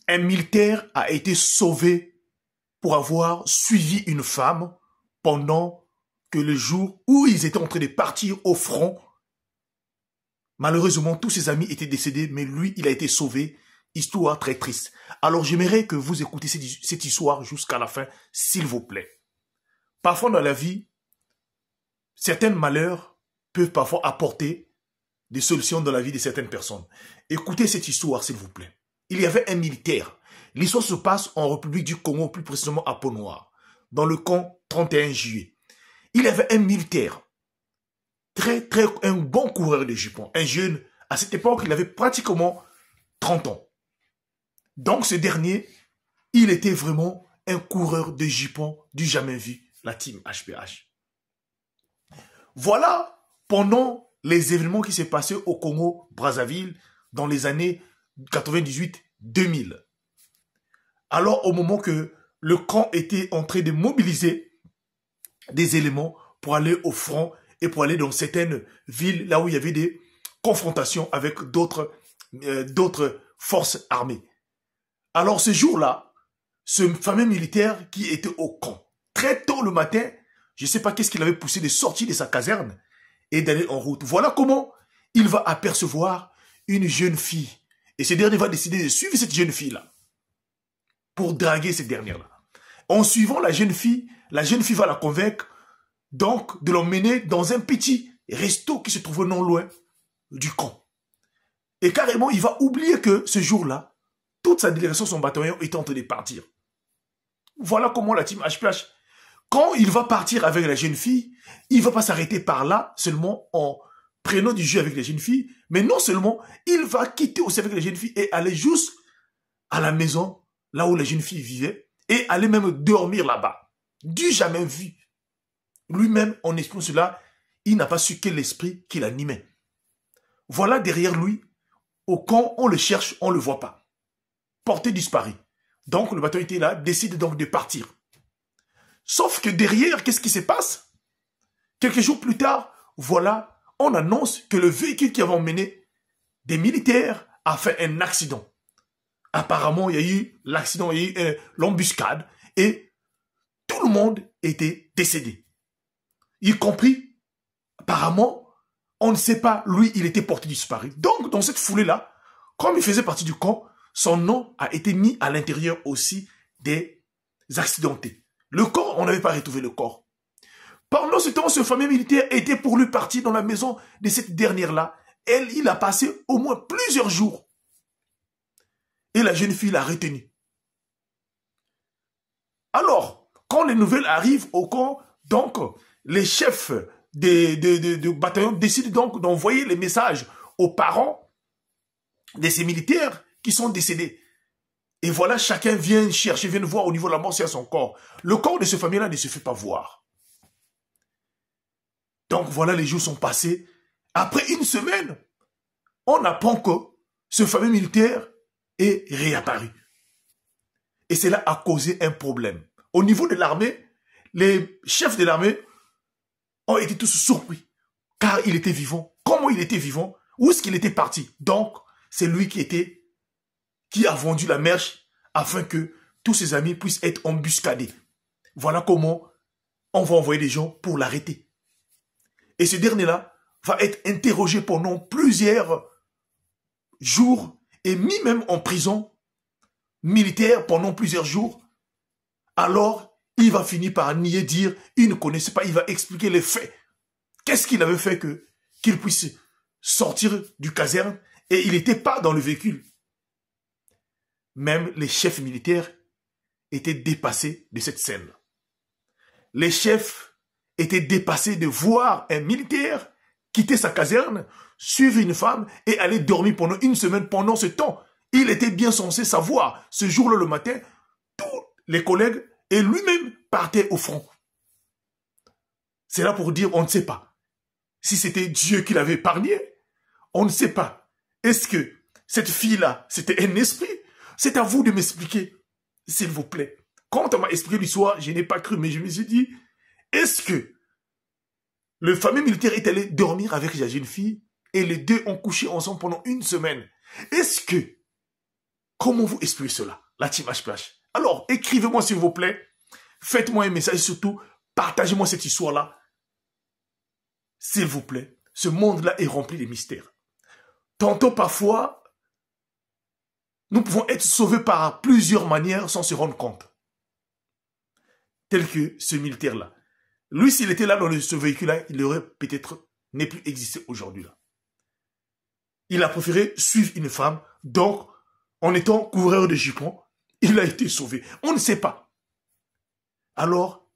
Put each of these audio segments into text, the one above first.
Un militaire a été sauvé pour avoir suivi une femme pendant que le jour où ils étaient en train de partir au front, malheureusement, tous ses amis étaient décédés, mais lui, il a été sauvé. Histoire très triste. Alors, j'aimerais que vous écoutiez cette histoire jusqu'à la fin, s'il vous plaît. Parfois dans la vie, certains malheurs peuvent parfois apporter des solutions dans la vie de certaines personnes. Écoutez cette histoire, s'il vous plaît. Il y avait un militaire. L'histoire se passe en République du Congo, plus précisément à Pont-Noir, dans le camp 31 juillet. Il y avait un militaire, un bon coureur de jupons, un jeune. À cette époque, il avait pratiquement 30 ans. Donc ce dernier, il était vraiment un coureur de jupons du jamais vu, la team HPH. Voilà, pendant les événements qui s'est passés au Congo-Brazzaville dans les années 98-2000. Alors, au moment que le camp était en train de mobiliser des éléments pour aller au front et pour aller dans certaines villes là où il y avait des confrontations avec d'autres forces armées. Alors, ce jour-là, ce fameux militaire qui était au camp, très tôt le matin, je ne sais pas qu'est-ce qu'il avait poussé de sortir de sa caserne et d'aller en route. Voilà comment il va apercevoir une jeune fille. Et ce dernier va décider de suivre cette jeune fille-là pour draguer cette dernière-là. En suivant la jeune fille va la convaincre donc de l'emmener dans un petit resto qui se trouve non loin du camp. Et carrément, il va oublier que ce jour-là, toute sa délégation, son bataillon était en train de partir. Voilà comment la team HPH, quand il va partir avec la jeune fille, il ne va pas s'arrêter par là seulement en prenant du jeu avec la jeune fille, mais non seulement, il va quitter aussi avec la jeune fille et aller juste à la maison, là où la jeune fille vivait, et aller même dormir là-bas. Du jamais vu. Lui-même, en expliquant cela, il n'a pas su quel esprit qui l'animait. Voilà derrière lui, au camp, on le cherche, on ne le voit pas. Porté disparu. Donc le bataillon était là, décide donc de partir. Sauf que derrière, qu'est-ce qui se passe? Quelques jours plus tard, voilà, on annonce que le véhicule qui avait emmené des militaires a fait un accident. Apparemment, il y a eu l'accident, il y a eu l'embuscade et tout le monde était décédé. Y compris, apparemment, on ne sait pas, lui, il était porté disparu. Donc, dans cette foulée-là, comme il faisait partie du camp, son nom a été mis à l'intérieur aussi des accidentés. Le corps, on n'avait pas retrouvé le corps. Pendant ce temps, ce fameux militaire était pour lui partir dans la maison de cette dernière-là. Il a passé au moins plusieurs jours. Et la jeune fille l'a retenu. Alors, quand les nouvelles arrivent au camp, donc, les chefs de bataillon décident donc d'envoyer les messages aux parents de ces militaires qui sont décédés. Et voilà, chacun vient chercher, vient voir au niveau de la mort s'il y a son corps. Le corps de ce famille-là ne se fait pas voir. Donc voilà, les jours sont passés. Après une semaine, on apprend que ce fameux militaire est réapparu. Et cela a causé un problème. Au niveau de l'armée, les chefs de l'armée ont été tous surpris. Car il était vivant. Comment il était vivant? Où est-ce qu'il était parti? Donc, c'est lui qui a vendu la mèche afin que tous ses amis puissent être embuscadés. Voilà comment on va envoyer des gens pour l'arrêter. Et ce dernier-là va être interrogé pendant plusieurs jours et mis même en prison militaire pendant plusieurs jours. Alors, il va finir par nier, dire, il ne connaissait pas, il va expliquer les faits. Qu'est-ce qu'il avait fait qu'il puisse sortir du caserne et il n'était pas dans le véhicule. Même les chefs militaires étaient dépassés de cette scène. Les chefs étaient dépassés de voir un militaire quitter sa caserne, suivre une femme et aller dormir pendant une semaine. Pendant ce temps, il était bien censé savoir, ce jour-là le matin, tous les collègues et lui-même partaient au front. C'est là pour dire, on ne sait pas. Si c'était Dieu qui l'avait épargné, on ne sait pas. Est-ce que cette fille-là, c'était un esprit? C'est à vous de m'expliquer, s'il vous plaît. Quand on m'a expliqué l'histoire, je n'ai pas cru, mais je me suis dit, est-ce que le fameux militaire est allé dormir avec la jeune fille et les deux ont couché ensemble pendant une semaine? Est-ce que Comment vous expliquez cela, la team HPH? Alors, écrivez-moi s'il vous plaît. Faites-moi un message et surtout, partagez-moi cette histoire-là. S'il vous plaît. Ce monde-là est rempli de mystères. Tantôt, parfois, nous pouvons être sauvés par plusieurs manières sans se rendre compte. Tel que ce militaire-là. Lui, s'il était là dans ce véhicule-là, il aurait peut-être n'est plus existé aujourd'hui. Il a préféré suivre une femme, donc, en étant coureur de jupons, il a été sauvé. On ne sait pas. Alors,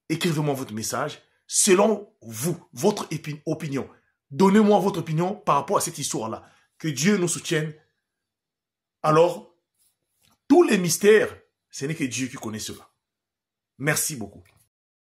écrivez-moi votre message, selon vous, votre opinion. Donnez-moi votre opinion par rapport à cette histoire-là. Que Dieu nous soutienne. Alors, tous les mystères, ce n'est que Dieu qui connaît cela. Merci beaucoup.